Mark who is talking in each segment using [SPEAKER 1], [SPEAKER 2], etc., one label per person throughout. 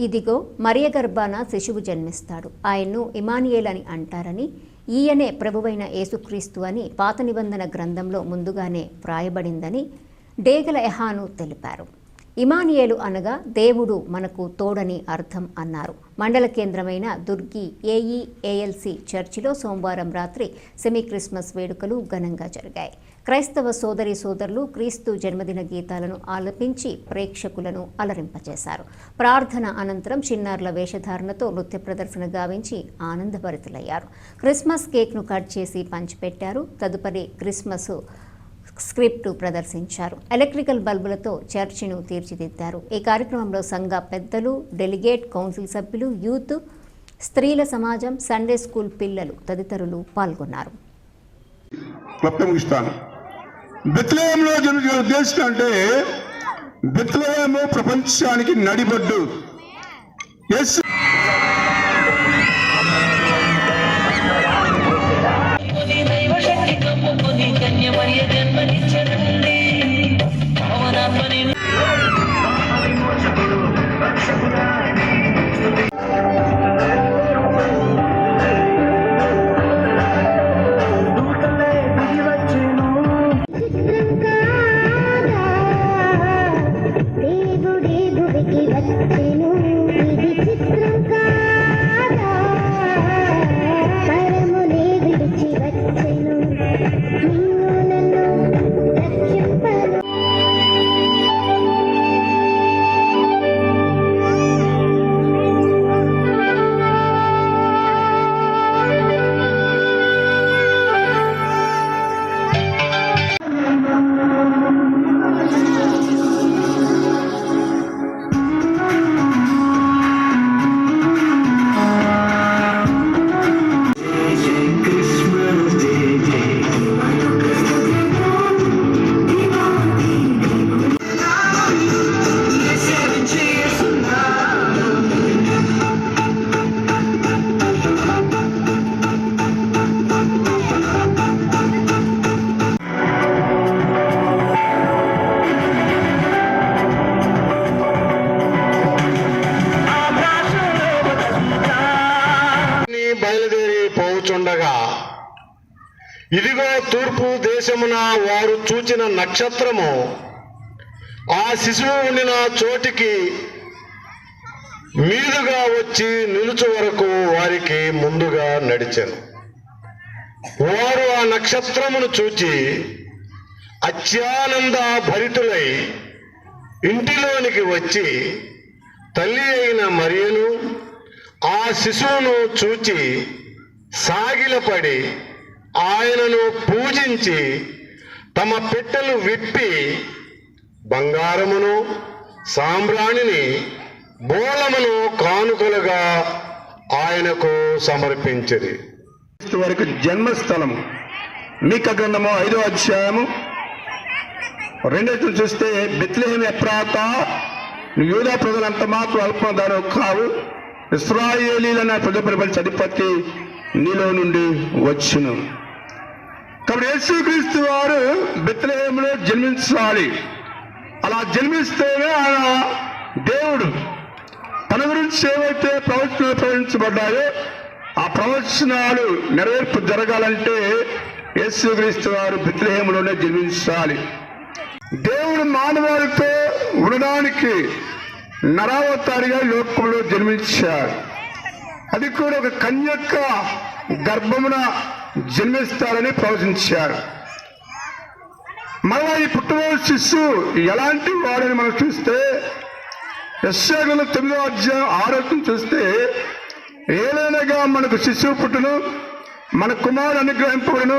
[SPEAKER 1] ఇదిగో మరియ గర్భాన శిశువు జన్మిస్తాడు, ఆయన్ను ఇమానియేల్ అని అంటారని, ఈయనే ప్రభువైన యేసుక్రీస్తు అని పాత నిబంధన గ్రంథంలో ముందుగానే వ్రాయబడిందని డేగల యెహాను తెలిపారు. ఇమానియేలు అనగా దేవుడు మనకు తోడని అర్థం అన్నారు. మండల కేంద్రమైన దుర్గి ఏఈఏఎల్సి చర్చిలో సోమవారం రాత్రి సెమీ క్రిస్మస్ వేడుకలు ఘనంగా జరిగాయి. క్రైస్తవ సోదరి సోదరులు క్రీస్తు జన్మదిన గీతాలను ఆలపించి ప్రేక్షకులను అలరింపజేశారు. ప్రార్థన అనంతరం చిన్నారుల వేషధారణతో నృత్య ప్రదర్శన గావించి ఆనందభరితులయ్యారు. క్రిస్మస్ కేక్ను కట్ చేసి పంచిపెట్టారు. తదుపరి క్రిస్మస్ స్క్రిప్ట్ ప్రదర్శించారు. ఎలక్ట్రికల్ బల్బులతో చర్చిను తీర్చిదిద్దారు. ఈ కార్యక్రమంలో సంఘ పెద్దలు, డెలిగేట్ కౌన్సిల్ సభ్యులు, యూత్, స్త్రీల సమాజం, సండే స్కూల్ పిల్లలు తదితరులు పాల్గొన్నారు.
[SPEAKER 2] బెత్లెహేములో జరుగుతున్న ఉద్దేశం అంటే బెత్లెహేము ప్రపంచానికి నడిబొడ్డు. యేసు బయలుదేరిపోవచుండగా ఇదిగో తూర్పు దేశమున వారు చూచిన నక్షత్రము ఆ శిశువు ఉండిన చోటికి మీదుగా వచ్చి నిలుచు వరకు వారికి ముందుగా నడిచెను. వారు ఆ నక్షత్రమును చూచి అత్యానంద భరితులై ఇంటిలోనికి వచ్చి తల్లి అయిన మరియను ఆ శిశువును చూచి సాగిలపడి ఆయనను పూజించి తమ పెట్టెలు విప్పి బంగారమును సాంబ్రాణిని బోళమును కానుకలుగా ఆయనకు సమర్పించిరి. వరకు జన్మస్థలము మీకా గ్రంథము 5వ అధ్యాయము 2వ చూస్తే బెత్లెహేము ఎఫ్రాతా యూదా ప్రజలంత మాత్రం అల్పదానవు కావు, ఇశ్రాయేలీలైన ప్రజల అధిపతి నీలో నుండి వచ్చును. కాబట్టి యేసుక్రీస్తు వారు బెత్లెహేములో జన్మించాలి. అలా జన్మిస్తేనే ఆయన దేవుడు తన గురించి ఏవైతే ప్రవచనాలు ప్రవచించబడ్డాయో ఆ ప్రవచనాలు నెరవేర్పు జరగాలంటే యేసుక్రీస్తు వారు బెత్లెహేములోనే జన్మించాలి. దేవుడు మానవాళితో ఉండడానికి నరావతారిగా లోకంలో జన్మించాడు. అది కూడా ఒక కన్యక గర్భమున జన్మిస్తారని ప్రవచించారు. మళ్ళా ఈ పుట్టబోయే శిశువు ఎలాంటి వాడని మనం చూస్తే యెషయా గ్రంథం 9వ అధ్యాయం 6వ చూస్తే ఏలైనగా మనకు శిశువు పుట్టును, మన కుమారుడు అనుగ్రహింపబడును,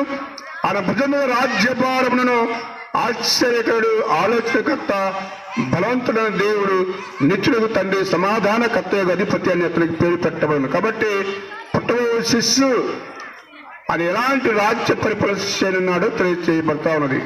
[SPEAKER 2] ఆయన భుజం మీద రాజ్యభారమును, ఆశ్చర్యకరుడు, ఆలోచనకర్త, బలవంతుడైన దేవుడు, నిత్యుడు తండ్రి, సమాధానకర్త అధిపతి అని అతనికి పేరు పెట్టబడును. కాబట్టి పుట్టబోయే శిశువు అది ఎలాంటి రాజ్య పరిపాలన చేయనున్నాడో తెలియజేయబడతా ఉన్నది.